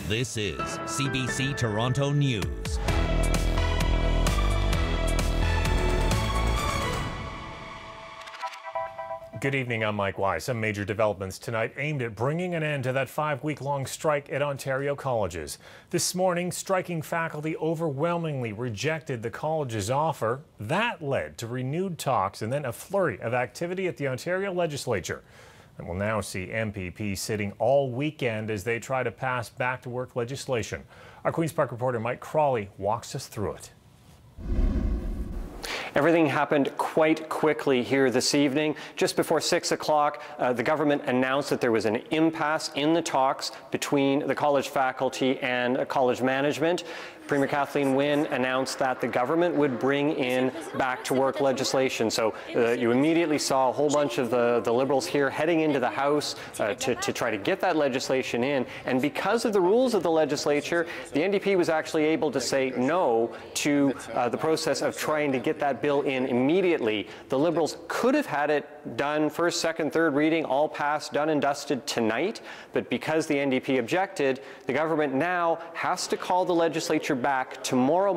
This is CBC Toronto News. Good evening, I'm Mike Wise. Some major developments tonight aimed at bringing an end to that 5-week-long strike at Ontario colleges. This morning, striking faculty overwhelmingly rejected the college's offer. That led to renewed talks and then a flurry of activity at the Ontario legislature. And we'll now see MPPs sitting all weekend as they try to pass back-to-work legislation. Our Queen's Park reporter Mike Crawley walks us through it. Everything happened quite quickly here this evening. Just before 6 o'clock, the government announced that there was an impasse in the talks between the college faculty and college management. Premier Kathleen Wynne announced that the government would bring in back-to-work legislation. So you immediately saw a whole bunch of the Liberals here heading into the House to try to get that legislation in. And because of the rules of the legislature, the NDP was actually able to say no to the process of trying to get that bill in immediately. The Liberals could have had it done first, second, third reading, all passed, done and dusted tonight. But because the NDP objected, the government now has to call the legislature back tomorrow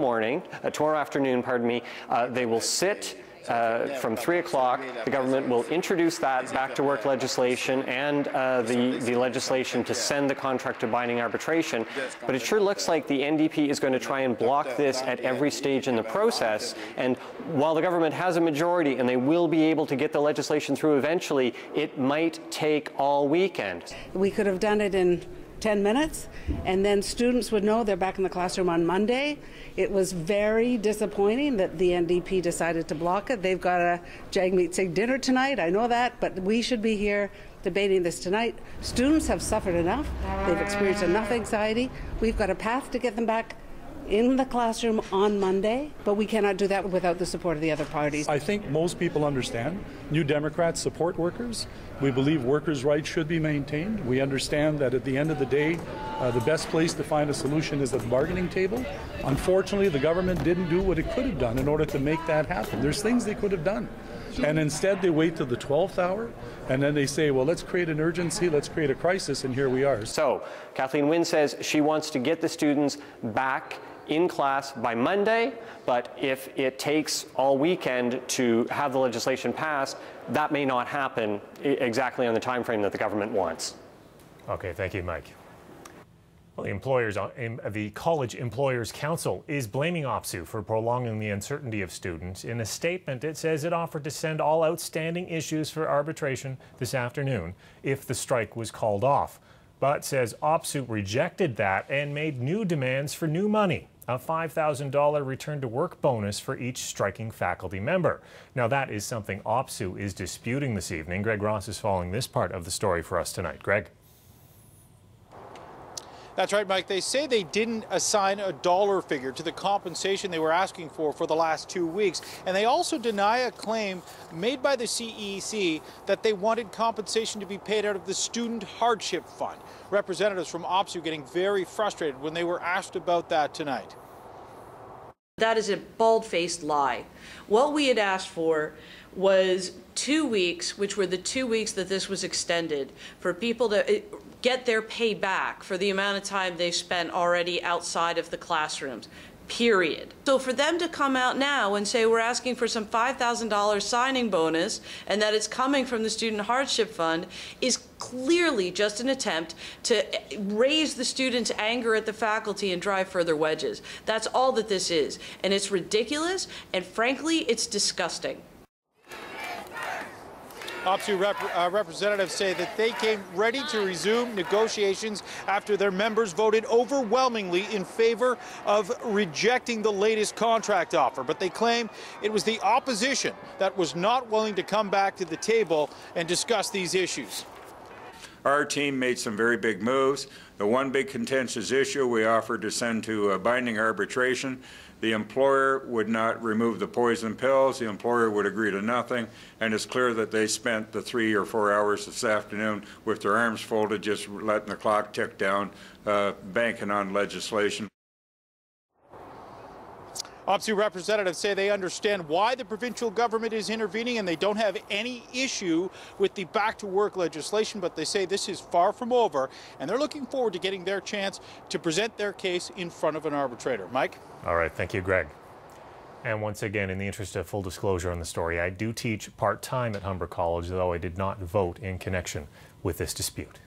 afternoon, pardon me. They will sit from 3 o'clock. The government will introduce that back-to-work legislation and the legislation to send the contract to binding arbitration. But it sure looks like the NDP is going to try and block this at every stage in the process. And while the government has a majority and they will be able to get the legislation through eventually, it might take all weekend. We could have done it in 10 minutes, and then students would know they're back in the classroom on Monday. It was very disappointing that the NDP decided to block it. They've got a Jagmeet Singh dinner tonight, I know that, but we should be here debating this tonight. Students have suffered enough. They've experienced enough anxiety. We've got a path to get them back in the classroom on Monday, but we cannot do that without the support of the other parties. I think most people understand. New Democrats support workers. We believe workers' rights should be maintained. We understand that at the end of the day, the best place to find a solution is at the bargaining table. Unfortunately, the government didn't do what it could have done in order to make that happen. There's things they could have done. And instead they wait till the 12th hour, and then they say, well, let's create an urgency, let's create a crisis, and here we are. So Kathleen Wynne says she wants to get the students back in class by Monday, but if it takes all weekend to have the legislation passed, that may not happen exactly on the time frame that the government wants. Okay, thank you, Mike. Well, the College Employers Council is blaming OPSEU for prolonging the uncertainty of students. In a statement, it says it offered to send all outstanding issues for arbitration this afternoon if the strike was called off, but says OPSEU rejected that and made new demands for new money. A $5,000 return-to-work bonus for each striking faculty member. Now, that is something OPSEU is disputing this evening. Greg Ross is following this part of the story for us tonight. Greg? That's right, Mike. They say they didn't assign a dollar figure to the compensation they were asking for the last 2 weeks. And they also deny a claim made by the CEC that they wanted compensation to be paid out of the Student Hardship Fund. Representatives from OPSEU getting very frustrated when they were asked about that tonight. That is a bald-faced lie. What we had asked for was 2 weeks, which were the 2 weeks that this was extended, for people to get their pay back for the amount of time they spent already outside of the classrooms, period. So for them to come out now and say we're asking for some $5,000 signing bonus and that it's coming from the Student Hardship Fund is clearly just an attempt to raise the students' anger at the faculty and drive further wedges. That's all that this is. And it's ridiculous, and frankly, it's disgusting. OPSEU representatives say that they came ready to resume negotiations after their members voted overwhelmingly in favor of rejecting the latest contract offer. But they claim it was the opposition that was not willing to come back to the table and discuss these issues. Our team made some very big moves. The one big contentious issue we offered to send to binding arbitration. The employer would not remove the poison pills. The employer would agree to nothing. And it's clear that they spent the 3 or 4 hours this afternoon with their arms folded, just letting the clock tick down, banking on legislation. OPSEU representatives say they understand why the provincial government is intervening and they don't have any issue with the back to work legislation, but they say this is far from over and they're looking forward to getting their chance to present their case in front of an arbitrator. Mike? All right, thank you, Greg. And once again, in the interest of full disclosure on the story, I do teach part-time at Humber College, though I did not vote in connection with this dispute.